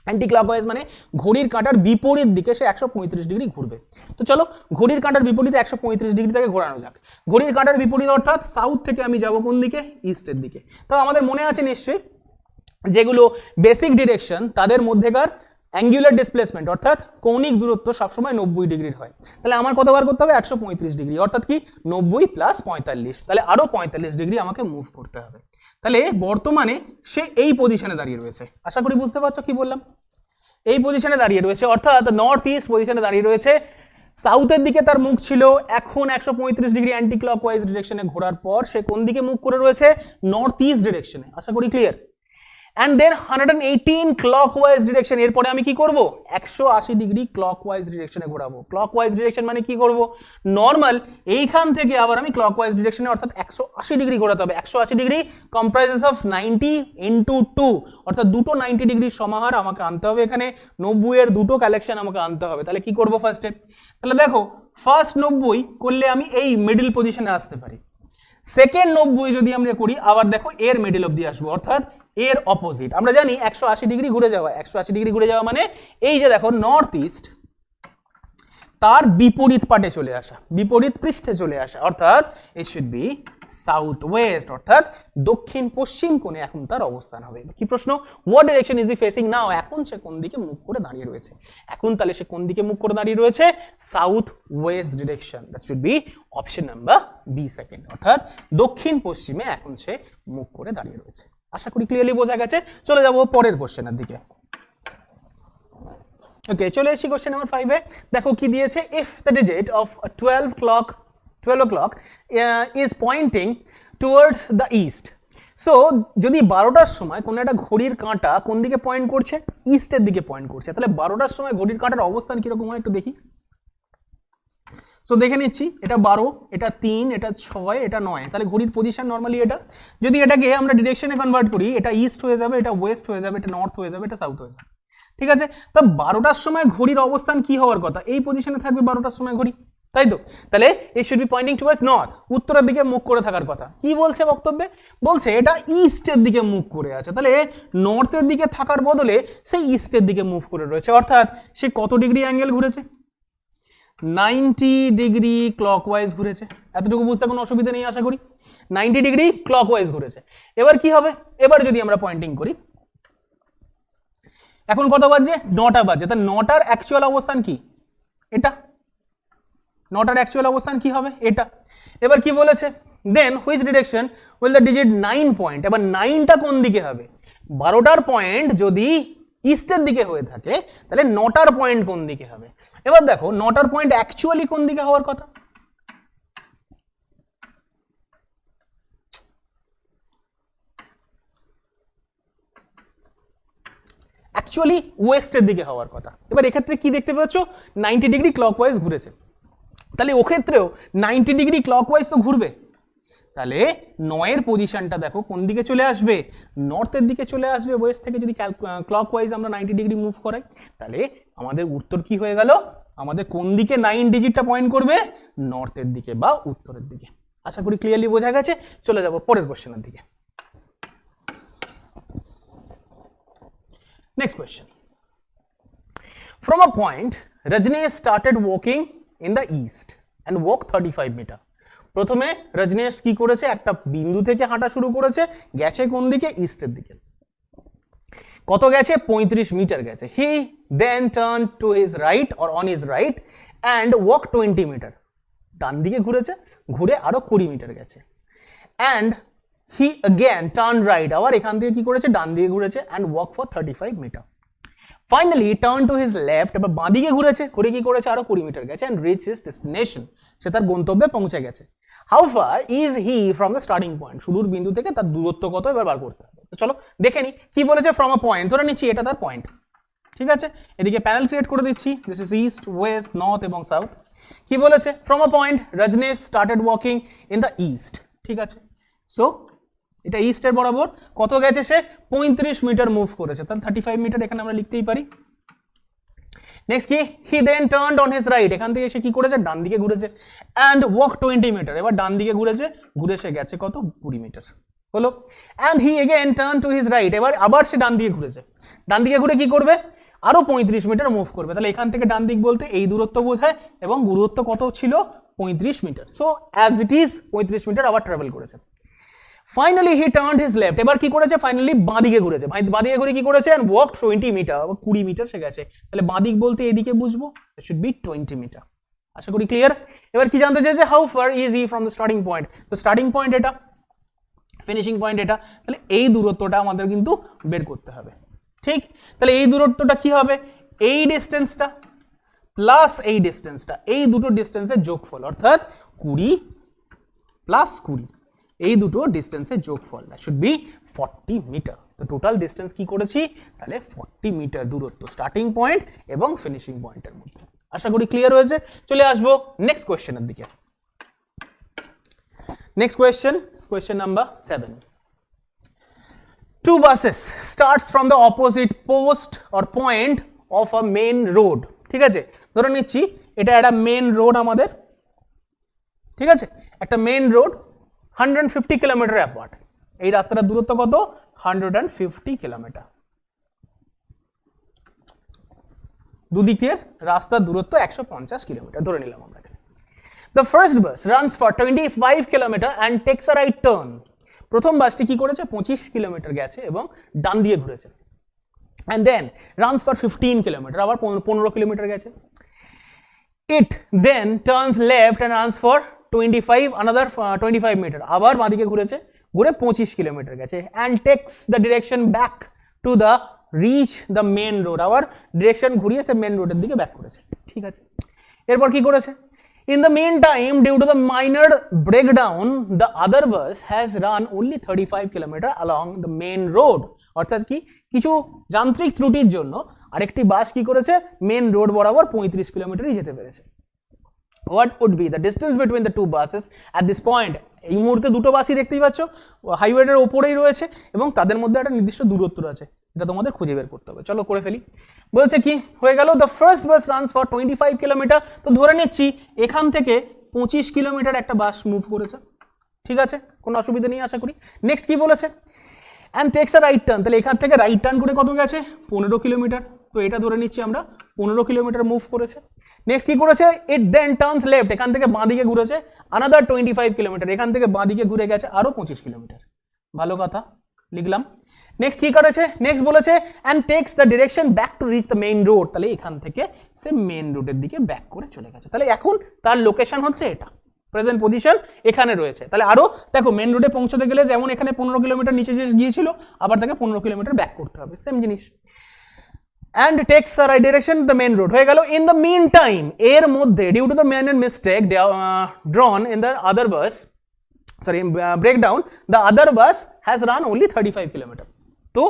অ্যান্টি ক্লকওয়াইজ মানে ঘড়ির কাঁটার বিপরীত দিকে সে 135 ডিগ্রি ঘুরবে। তো চলো ঘড়ির কাঁটার বিপরীতে 135 ডিগ্রি থেকে ঘোরানো যাক। ঘড়ির কাঁটার বিপরীত অর্থাৎ সাউথ থেকে আমি যাব কোন দিকে? ইস্টের দিকে। তো আমাদের মনে আছে নিশ্চয়ই যেগুলো বেসিক ডিরেকশন তাদের মধ্যেকার অ্যাঙ্গুলার ডিসপ্লেসমেন্ট অর্থাৎ কৌণিক দূরত্ব সবসময় 90 ডিগ্রির হয়। তাহলে আমার কত বার করতে হবে? 135 ডিগ্রি, অর্থাৎ কি 90 প্লাস 45, তাহলে আরো 45 ডিগ্রি আমাকে মুভ করতে হবে। তাহলে বর্তমানে সে এই পজিশনে দাঁড়িয়ে রয়েছে, আশা করি বুঝতে পারছো কি বললাম। এই পজিশনে দাঁড়িয়ে রয়েছে অর্থাৎ নর্থ ইস্ট পজিশনে দাঁড়িয়ে রয়েছে, সাউথের দিকে তার মুখ ছিল, এখন 135 ডিগ্রি অ্যান্টি ক্লকওয়াইজ ডিরেকশনে ঘোরার পর সে কোন দিকে মুভ করে রয়েছে? নর্থ ইস্ট ডিরেকশনে, আশা করি clear. and then 118 clockwise direction, এরপরে আমি কি করব? 180 ডিগ্রি ক্লকওয়াইজ ডিরেকশনে ঘোরাবো। ক্লকওয়াইজ ডিরেকশন মানে কি করব? নরমাল এইখান থেকে আবার আমি ক্লকওয়াইজ ডিরেকশনে অর্থাৎ 180 ডিগ্রি ঘোরাতে হবে। 180 ডিগ্রি কম্প্রাইজেস অফ 90 ইনটু 2, অর্থাৎ দুটো 90 ডিগ্রির সমাহার আমাকে আনতে হবে, এখানে 90 এর দুটো কালেকশন আমাকে আনতে হবে। তাহলে কি করব ফার্স্টে? তাহলে দেখো ফার্স্ট 90 করলে আমি এই মিডল পজিশনে আসতে পারি, সেকেন্ড 90 যদি আমরা করি আবার দেখো এর মিডল অবধি আসবো, অর্থাৎ এর অপোজিট। আমরা জানি 180 ডিগ্রি ঘুরে যাওয়া, 180 ডিগ্রি ঘুরে যাওয়া মানে এই যে দেখো নর্থ ইস্ট তার বিপরীত পাটে চলে আসা, বিপরীত পৃষ্ঠে চলে আসা, অর্থাৎ it should be south West, অর্থাৎ দক্ষিণ পশ্চিম কোণে এখন তার অবস্থান হবে। কি প্রশ্ন? What direction is he facing now? এখন সে কোন দিকে মুখ করে দাঁড়িয়ে রয়েছে? এখন তাহলে সে কোন দিকে মুখ করে দাঁড়িয়ে রয়েছে? South west direction, that should be option number B second, অর্থাৎ দক্ষিণ পশ্চিমে এখন সে মুখ করে দাঁড়িয়ে রয়েছে। আশা করি ক্লিয়ারলি বোঝা গেছে। চলে যাব পরের কোশ্চেনের দিকে। ওকে, চলে এসেছি কোশ্চেন নাম্বার 5 এ। দেখো কি দিয়েছে, if the digit of 12 o'clock is pointing towards the east, so যদি 12টার সময় কোনো একটা ঘড়ির কাঁটা কোন দিকে পয়েন্ট করছে? ইস্টের দিকে পয়েন্ট করছে, তাহলে 12টার সময় ঘড়ির কাঁটার অবস্থান কিরকম হয় একটু দেখি। তো দেখে নিচ্ছি, এটা 12, এটা 3, এটা 6, এটা 9, তাহলে ঘড়ির পজিশন নর্মালি এটা। যদি এটাকে আমরা ডিরেকশনে কনভার্ট করি, এটা ইস্ট হয়ে যাবে, এটা ওয়েস্ট হয়ে যাবে, এটা নর্থ হয়ে যাবে, এটা সাউথ হয়ে যাবে, ঠিক আছে। তো 12টার সময় ঘড়ির অবস্থান কি হওয়ার কথা? এই পজিশনে থাকবে 12টার সময় ঘড়ি, তাই তো? তাহলে it should be pointing towards north, উত্তরের দিকে মুখ করে থাকার কথা। কি বলছে বক্তব্যে? বলছে এটা ইস্টের দিকে মুখ করে আছে, তাহলে নর্থের দিকে থাকার বদলে সেই ইস্টের দিকে মুভ করে রয়েছে, অর্থাৎ সে কত ডিগ্রি অ্যাঙ্গেল ঘুরেছে? 90 ডিগ্রি ক্লকওয়াইজ ঘুরেছে। এতটুকু বুঝতে কোনো অসুবিধা নেই আশা করি। 90 ডিগ্রি ক্লকওয়াইজ ঘুরেছে। এবার কি হবে? এবার যদি আমরা পয়েন্টিং করি, এখন কত বাজে? 9টা বাজে। তাহলে 9টার অ্যাকচুয়াল অবস্থান কি? এটা। 9টার অ্যাকচুয়াল অবস্থান কি হবে? এটা। এবার কি বলেছে? Then which direction will the digit 9 point, এবার 9টা কোন দিকে হবে? 12টার পয়েন্ট যদি ইস্টের দিকে হয়ে থাকে তাহলে 9টার পয়েন্ট কোন দিকে হবে? এবার দেখো 9টার পয়েন্ট অ্যাকচুয়ালি কোন দিকে হওয়ার কথা? অ্যাকচুয়ালি ওয়েস্টের দিকে হওয়ার কথা। এবার এক্ষেত্রে কি দেখতে পাচ্ছ? 90 ডিগ্রি ক্লকওয়াইজ ঘুরেছে, তাহলে ওক্ষেত্রেও 90 ডিগ্রি ক্লকওয়াইজ তো ঘুরবে। তাহলে 9 পজিশনটা দেখো কোন দিকে চলে আসবে? নর্থের দিকে চলে আসবে। ওয়েস্ট থেকে যদি ক্লকওয়াইজ আমরা 90 ডিগ্রি মুভ করাই, তাহলে আমাদের উত্তর কি হয়ে গেল? আমাদের কোন দিকে 9 ডিজিটটা পয়েন্ট করবে? নর্থের দিকে বা উত্তরের দিকে। আশা করি ক্লিয়ারলি বোঝা গেছে। চলে যাব পরের কোশ্চেনের দিকে। Next question. From a point, Rajneesh started walking in the east and walked 35 meter. প্রথমে রজনীশ কি করেছে? একটা বিন্দু থেকে হাঁটা শুরু করেছে, গেছে কোন দিকে? ইস্টের দিকে। কত গেছে? 35 মিটার গেছে। He then turned to his right or on his right and walked 20 meter. ডান দিকে ঘুরেছে, ঘুরে আরো 20 মিটার গেছে। And he again turned right, আবার এখান থেকে কি করেছে? ডান দিকে ঘুরেছে and walked for 35 meter. Finally he turned to his left, এবার বাঁ দিকে ঘুরেছে, ঘুরে কি করেছে? আরো 20 মিটার গেছে and reached his destination, সে তার গন্তব্যে পৌঁছে গেছে। How far is he from the starting point? শুরুর বিন্দু থেকে তার দূরত্ব কত এবার বার করতে হবে। তো চলো দেখে নি কি বলেছে। from a point, ধরে নিচ্ছি এটা তার পয়েন্ট, ঠিক আছে? এদিকে প্যানেল ক্রিয়েট করে দিচ্ছি, this is east, west, north এবং সাউথ। কি বলেছে? from a point Rajneesh started walking in the east, ঠিক আছে? সো এটা ইস্টের বরাবর কত গেছে? সে 35 মিটার মুভ করেছে, তাহলে 35 মিটার এখানে আমরা লিখতেই পারি। নেক্সট কি? হি দেন টার্নড অন হিজ রাইট, এখান থেকে সে কি করেছে? ডান দিকে ঘুরেছে and walked 20 মিটার, এবার ডান দিকে ঘুরেছে, ঘুরে সে গেছে কত? 20 মিটার হলো। and he again turned to his right, এবার আবার সে ডান দিকে ঘুরেছে, ডান দিকে ঘুরে কি করবে? আরো 35 মিটার মুভ করবে। তাহলে এখান থেকে ডান দিক বলতে এই দূরত্ব বোঝায় এবং দূরত্ব কত ছিল? 35 metre. So as it is 35 metre আবার ট্রাভেল করেছে। Finally he turned his left, এবার কি করেছে? ফাইনালি বাঁ দিকে ঘুরেছে, বাঁ দিকে ঘুরে কি করেছে? and walked 20 মিটার, 20 মিটার সে গেছে। তাহলে বাঁ দিক বলতে এদিকে বুঝবো, it should be 20 মিটার। আশা করি ক্লিয়ার। এবার কি জানতে চাইছে? How far is he from the starting point. তো স্টার্টিং পয়েন্ট এটা, ফিনিশিং পয়েন্ট এটা, তাহলে এই দূরত্বটা আমাদের কিন্তু বের করতে হবে, ঠিক? তাহলে এই দূরত্বটা কি হবে? এই ডিস্টেন্সটা প্লাস এই ডিস্টেন্সটা, এই দুটো ডিস্টেন্সের যোগফল, অর্থাৎ 20 প্লাস 20, এই দুটো ডিস্টেন্সের যোগফল, দ্যাট শুড বি 40 মিটার। তো টোটাল ডিস্টেন্স কি করেছি? তাহলে 40 মিটার দূরত্ব স্টার্টিং পয়েন্ট এবং ফিনিশিং পয়েন্টের মধ্যে। আশা করি ক্লিয়ার হয়েছে। চলে আসবো নেক্সট কোয়েশ্চেনের দিকে। Next question, question number 7. Two buses starts from the opposite post or point of a main road, ঠিক আছে? ধরে নিচ্ছি এটা একটা মেন রোড আমাদের, ঠিক আছে? একটা মেন রোড 150 কিলোমিটার অ্যাপার্ট। এই রাস্তাটার দূরত্ব কত? 150 কিলোমিটার। দুদিকের রাস্তার দূরত্ব 150 কিলোমিটার ধরে নিলাম আমরা। The first bus runs for 25 kilometer and takes a right turn. প্রথম বাসটি কি করেছে? 25 কিলোমিটার গেছে এবং ডান দিয়ে ঘুরেছে। And then runs for 15 kilometer, আবার 15 কিলোমিটার গেছে। It then turns left and runs for 25 meter, আবার বাঁদিকে ঘুরেছে, ঘুরে 25 কিলোমিটার গেছে। And takes the direction back to the reach the main road, আবার ডিরেকশন ঘুরিয়ে সে মেন রোডের দিকে ব্যাক করেছে, ঠিক আছে? এরপর কি করেছে? In the meantime, due to the minor breakdown, the other bus has run only 35 kilometer along the main road. অর্থাৎ কি? কিছু যান্ত্রিক ত্রুটির জন্য আরেকটি বাস কি করেছে? মেন রোড বরাবর 35 কিলোমিটারই যেতে পেরেছে। What would be the distance between the two buses at this point? এই মুহূর্তে দুটো বাসই দেখতেই পাচ্ছ হাইওয়ের ওপরেই রয়েছে এবং তাদের মধ্যে একটা নির্দিষ্ট দূরত্ব আছে। এটা তোমাদের খুঁজে বের করতে হবে। চলো করে ফেলি। বলছে কি হয়ে গেল, the first bus runs for 25 kilometre. তো ধরে নিচ্ছি এখান থেকে 25 কিলোমিটার একটা বাস মুভ করেছে, ঠিক আছে, কোনো অসুবিধা নেই আশা করি। নেক্সট কি বলেছে, and takes a right turn, তাহলে এখান থেকে রাইট টার্ন করে কত গেছে, 15 কিলোমিটার। তো এটা ধরে নিচ্ছি আমরা 15 কিলোমিটার মুভ করেছে। নেক্সট কি করেছে, ইট দেন টার্নস লেফট, এখান থেকে বাঁ দিকে ঘুরেছে, আনাদার 25 কিলোমিটার, এখান থেকে বাঁ দিকে ঘুরে গেছে আরো 25 কিলোমিটার। ভালো কথা, লিখলাম। নেক্সট কি করেছে, নেক্সট বলেছে and text the direction back to reach the main road, তাহলে এখান থেকে সে মেইন রোডের দিকে ব্যাক করে চলে গেছে। তাহলে এখন তার লোকেশন হচ্ছে এটা, প্রেজেন্ট পজিশন এখানে রয়েছে। তাহলে আরো দেখো মেইন রোডে পৌঁছতে গেলে যেমন এখানে 15 কিলোমিটার নিচে যে গিয়েছিল, আবার তাকে 15 কিলোমিটার ব্যাক করতে হবে, সেম জিনিস। and takes the right direction the main road হয়ে গেল। in the meantime এর মধ্যে due to the minor mistake drawn in the other bus, sorry breakdown, the other bus has run only 35 kilometre. তো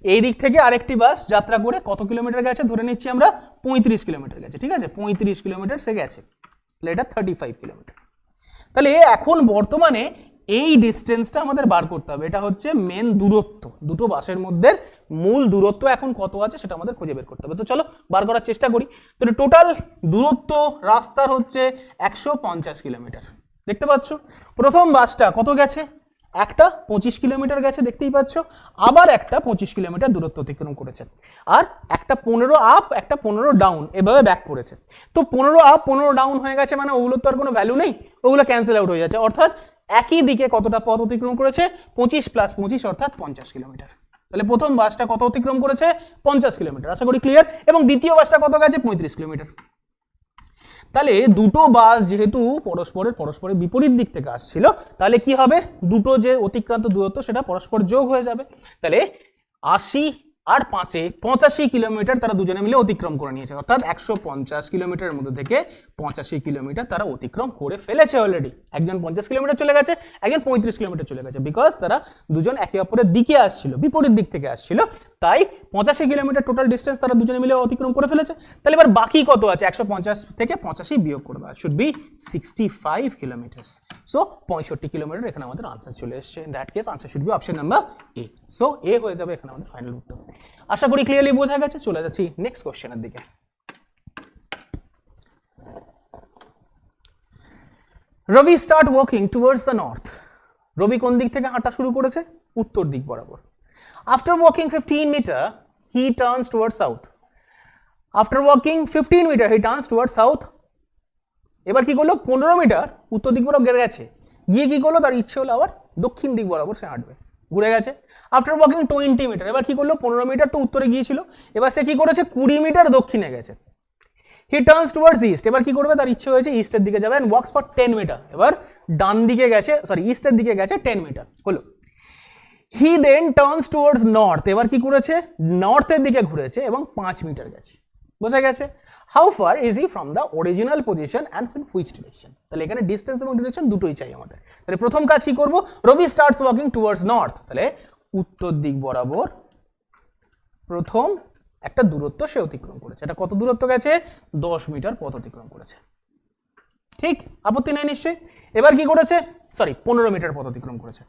এই দিক থেকে আরেকটি বাস যাত্রা করে কত কিলোমিটার গেছে, ধরে নিচ্ছি আমরা 35 কিলোমিটার গেছে, ঠিক আছে, 35 কিলোমিটার সে গেছে, তাহলে এটা 35 কিলোমিটার। তাহলে এখন বর্তমানে এই ডিস্টেন্সটা আমাদের বার করতে হবে, এটা হচ্ছে মেন দূরত্ব, দুটো বাসের মধ্যে মূল দূরত্ব এখন কত আছে সেটা আমাদের খুঁজে বের করতে হবে। তো চলো বার করার চেষ্টা করি। তো টোটাল দূরত্ব রাস্তার হচ্ছে 150 কিলোমিটার, দেখতে পাচ্ছ। প্রথম বাসটা কত গেছে, একটা 25 কিলোমিটার গেছে, দেখতেই পাচ্ছ, আবার একটা 25 কিলোমিটার দূরত্ব অতিক্রম করেছে, আর একটা 15 আপ একটা 15 ডাউন এভাবে ব্যাক করেছে। তো 15 আপ 15 ডাউন হয়ে গেছে মানে ওগুলোর তো আর কোনো ভ্যালু নেই, ওগুলো ক্যান্সেল আউট হয়ে যাচ্ছে, অর্থাৎ একই দিকে কতটা পথ অতিক্রম করেছে, 25 + 25 অর্থাৎ 50 কিলোমিটার। তাহলে প্রথম বাসটা কত অতিক্রম করেছে, 50 কিলোমিটার, আশা করি ক্লিয়ার। এবং দ্বিতীয় বাসটা কত গেছে, 35 কিলোমিটার। তাহলে দুটো বাস যেহেতু পরস্পরের বিপরীত দিক থেকে আসছিল, তাহলে কি হবে, দুটো যে অতিক্রান্ত দূরত্ব সেটা পরস্পর যোগ হয়ে যাবে। তাহলে 80 আর 5-এ 85 কিলোমিটার তারা দুজনে মিলে অতিক্রম করে নিয়েছে, অর্থাৎ 150 কিলোমিটারের মধ্যে থেকে 85 কিলোমিটার তারা অতিক্রম করে ফেলেছে অলরেডি। একজন 50 কিলোমিটার চলে গেছে, একজন 35 কিলোমিটার চলে গেছে, বিকজ তারা দুজন একে অপরের দিকে আসছিল, বিপরীত দিক থেকে আসছিল, তাই 85 কিলোমিটার টোটাল ডিস্টেন্স তারা দুজনে মিলে অতিক্রম করে ফেলেছে। তাহলে এবার বাকি কত আছে, 150 থেকে 85 বিয়োগ করে দেওয়া, should be 65 kilometre. So 65 kilometre এখানে আমাদের আনসার চলে এসেছে। In that case answer should be option number A. So A হয়ে যাবে এখানে আমাদের ফাইনাল উত্তর। আশা করি ক্লিয়ারলি বোঝা গেছে। চলে যাচ্ছি নেক্সট কোশ্চেনের দিকে। Ravi start walking towards the north. Ravi কোন দিক থেকে হাঁটা শুরু করেছে, উত্তর দিক বরাবর। After walking 15 meter, he turns towards south. After walking 15 meter, he turns towards south. এবার কি করলো, 15 মিটার উত্তর দিক বরাবর গেছে, গিয়ে কি করলো, তার ইচ্ছে হলো আবার দক্ষিণ দিক বরাবর সে হাঁটবে, ঘুরে গেছে। আফটার ওয়াকিং 20 মিটার, এবার কি করলো, 15 মিটার তো উত্তরে গিয়েছিল, এবার সে কি করেছে, 20 মিটার দক্ষিণে গেছে। হি টার্নস টুয়ার্ডস ইস্ট, এবার কি করবে, তার ইচ্ছে হয়েছে ইস্টের দিকে যাবে, এন্ড ওয়াকস ফর 10 মিটার, এবার ডান দিকে গেছে, সরি ইস্টের দিকে গেছে 10 মিটার হলো। হি দেন টার্নস টুয়ার্ডস নর্থ, এবার কি করেছে, নর্থের দিকে ঘুরেছে এবং 5 মিটার গেছে, বোঝা গেছে। How far is he from the original position and in which direction, তাহলে এখানে ডিস্টেন্স এবং ডিরেকশন দুটোই চাই আমাদের। তাহলে প্রথম কাজ কি করব, রবি স্টার্টস ওয়াকিং টুয়ার্ডস নর্থ, তাহলে উত্তর দিক বরাবর প্রথম একটা দূরত্ব সে অতিক্রম করেছে, এটা কত দূরত্ব গেছে, 10 মিটার পথ অতিক্রম করেছে, ঠিক, আপত্তি নেই নিশ্চয়ই। এবার কি করেছে, সরি 15 মিটার পথ অতিক্রম করেছে,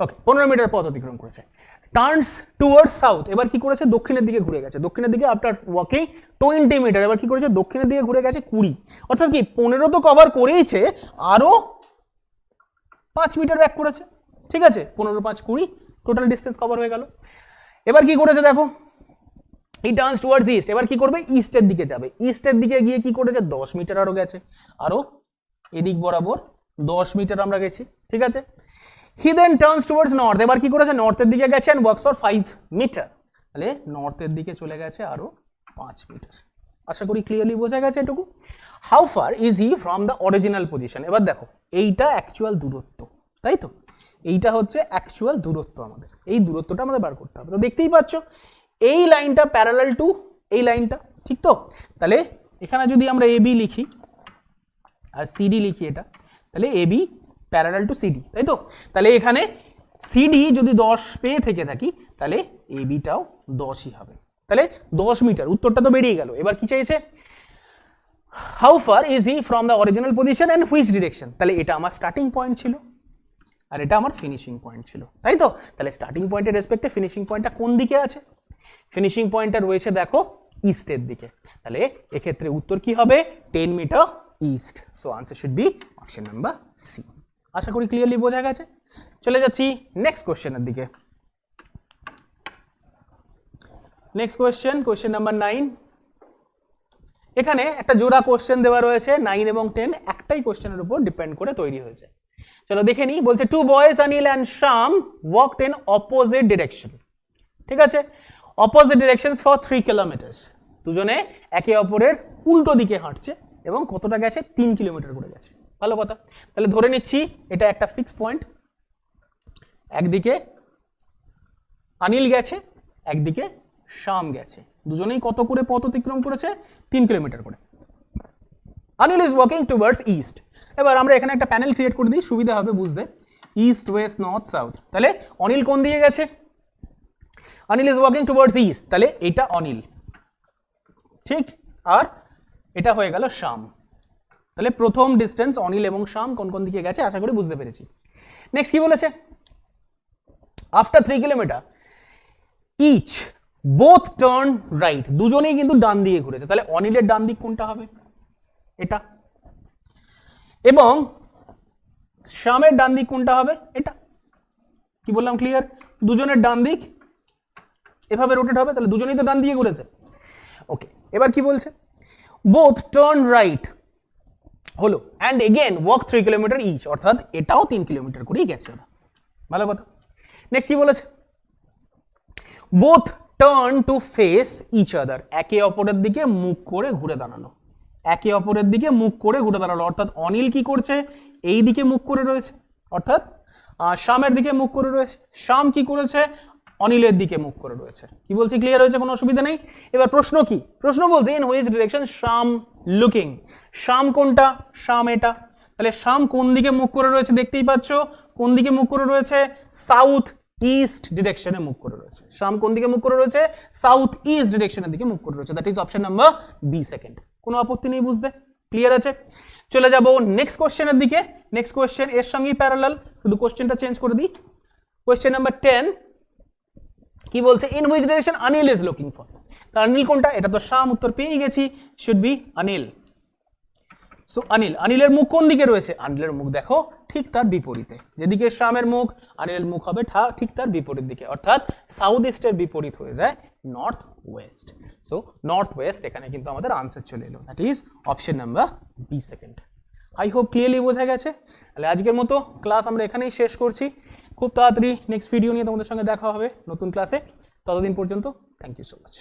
ওকে 15 মিটার পথ অতিক্রম করেছে। টার্নস টুয়ার্ডস সাউথ, এবার কি করেছে, দক্ষিণের দিকে ঘুরে গেছে, দক্ষিণের দিকে আফটার ওয়াকিং 20 মিটার, এবার কি করেছে, দক্ষিণের দিকে ঘুরে গেছে 20, অর্থাৎ কি 15 তো কভার করেইছে, আরো 5 মিটার ব্যাক করেছে, ঠিক আছে, 15 5 20 টোটাল ডিস্টেন্স কভার হয়ে গেল। এবার কি করেছে দেখো, হি টার্নস টুয়ার্ডস ইস্ট, এবার কি করবে, ইস্টের দিকে যাবে, ইস্টের দিকে গিয়ে কি করেছে, 10 মিটার আরো গেছে, আরো এদিক বরাবর 10 মিটার আমরা গেছি, ঠিক আছে। হি দেন টার্নস টুয়ার্ডস নর্থ, এবার কি করেছে, নর্থের দিকে গেছে এন্ড ওয়াকস ফর 5 মিটার, তাহলে নর্থের দিকে চলে গেছে আরো 5 মিটার। আশা করি ক্লিয়ারলি বোঝা গেছে এটুকু। How far is he from the original position, এবার দেখো এইটা অ্যাকচুয়াল দূরত্ব, তাই তো, এইটা হচ্ছে অ্যাকচুয়াল দূরত্ব, আমাদের এই দূরত্বটা আমাদের বার করতে হবে। তো দেখতেই পাচ্ছ এই লাইনটা প্যারালাল টু এই লাইনটা, ঠিক তো, তাহলে এখানে যদি আমরা এবি লিখি আর সিডি লিখি, এটা তাহলে এবি প্যারালাল টু সিডি, তাই তো, তাহলে এখানে সিডি যদি 10 পেয়ে থেকে থাকি, তাহলে এবিটাও 10ই হবে, তাহলে 10 মিটার, উত্তরটা তো বেরিয়ে গেল। এবার কি চাইছে, how far is he from the original position and which direction, তাহলে এটা আমার স্টার্টিং পয়েন্ট ছিল, আর এটা আমার ফিনিশিং পয়েন্ট ছিল, তাই তো? তাহলে স্টার্টিং পয়েন্টের রেসপেক্টে ফিনিশিং পয়েন্টটা কোন দিকে আছে? ফিনিশিং পয়েন্টটা রয়েছে দেখো ইস্টের দিকে, তাহলে এক্ষেত্রে উত্তর কি হবে? 10 metre east. So answer should be option number C. আশা করি ক্লিয়ারলি বোঝা গেছে। চলে যাচ্ছি নেক্সট কোশ্চেনের দিকে। Next question, question number 9। এখানে একটা জোড়া কোশ্চেন দেওয়া রয়েছে, 9 এবং 10 একটাই কোশ্চেনের উপর ডিপেন্ড করে তৈরি হয়েছে। চলো দেখে নিই। বলছে two boys Anil and Shyam walked in opposite direction. ঠিক আছে, অপোজিট ডিরেকশনস ফর 3 কিলোমিটার্স। দুজনে একে অপরের উল্টো দিকে হাঁটছে এবং কতটা গেছে? 3 কিলোমিটার করে গেছে। ভালো কথা। তাহলে ধরে নিচ্ছি এটা একটা ফিক্স পয়েন্ট। একদিকে অনিল গেছে, একদিকে শ্যাম গেছে। দুজনেই কত করে পথ অতিক্রম করেছে? 3 কিলোমিটার করে। Anil is walking towards east. এবার আমরা এখানে একটা প্যানেল ক্রিয়েট করে দিই, সুবিধা হবে বুঝতে। East, west, north, south. তাহলে অনিল কোন দিকে গেছে? Anil is walking towards east, তাহলে এটা অনিল, ঠিক। আর এটা হয়ে গেল শ্যাম। তাহলে প্রথম ডিস্টেন্স অনিল এবং শ্যাম কোন কোন দিকে গেছে আশা করি বুঝতে পেরেছি। নেক্সট কি বলেছে? After 3 kilometre each both turn right. দুজনেই কিন্তু ডান দিকে ঘুরেছে। তাহলে অনিলের ডান দিক কোনটা হবে? এটা। এবং শ্যামের ডান দিক কোনটা হবে? এটা। কি বললাম? ক্লিয়ার? দুজনের ডান দিক এভাবে রোটেট হবে, তাহলে দুজনেই তো ডান দিকে ঘুরেছে। ওকে, এবার কি বলছে? বোথ টার্ন রাইট হলো and again walk 3 kilometre each, অর্থাৎ এটাও 3 কিলোমিটার করেই গেছে ওরা। ভালো কথা। নেক্সট কি বলেছে? Both turn to face each other. একে অপরের দিকে মুখ করে ঘুরে দাঁড়ানো। একে অপরের দিকে মুখ করে ঘুরে দাঁড়ালো, অর্থাৎ অনিল কি করছে? এই দিকে মুখ করে রয়েছে, অর্থাৎ শ্যামের দিকে মুখ করে রয়েছে। শ্যাম কি করেছে? অনিলের দিকে মুখ করে রয়েছে। কি বলছি? ক্লিয়ার হয়েছে? কোনো অসুবিধা নেই। এবার প্রশ্ন কি? প্রশ্ন বলছে in which direction Shyam looking. Shyam কোনটা? শ্যাম এটা। তাহলে শ্যাম কোন দিকে মুখ করে রয়েছে? দেখতেই পাচ্ছ কোন দিকে মুখ করে রয়েছে? সাউথ ইস্ট ডিরেকশনে মুখ করে রয়েছে। শ্যাম কোন দিকে মুখ করে রয়েছে? সাউথ ইস্ট ডিরেকশনের দিকে মুখ করে রয়েছে। That is option number B second. কোনো আপত্তি নেই বুঝতে? ক্লিয়ার আছে? চলে যাব নেক্সট কোশ্চেনের দিকে। নেক্সট কোশ্চেন এর সঙ্গেই প্যারালাল, শুধু কোশ্চেনটা চেঞ্জ করে দিই। কোশ্চেন নাম্বার 10 কি বলছে? In which direction Anil is looking for. তার অনিল কোনটা? এটা তো শ্যাম, উত্তর পেয়ে গেছি, should be Anil. So Anil, অনিলের মুখ কোন দিকে রয়েছে? অনিলের মুখ দেখো ঠিক তার বিপরীতে। যেদিকে শ্যামের মুখ, অনিলের মুখ হবে ঠিক তার বিপরীত দিকে, অর্থাৎ সাউথ ইস্টের বিপরীত হয়ে যায় north west. So north west এখানে কিন্তু আমাদের আনসার চলে এলো, that is option number B second. I hope clearly বোঝা গেছে। তাহলে আজকের মতো ক্লাস আমরা এখানেই শেষ করছি। খুব তাড়াতাড়ি নেক্সট ভিডিও নিয়ে তোমাদের সঙ্গে দেখা হবে নতুন ক্লাসে। ততদিন পর্যন্ত থ্যাংক ইউ সো মাচ।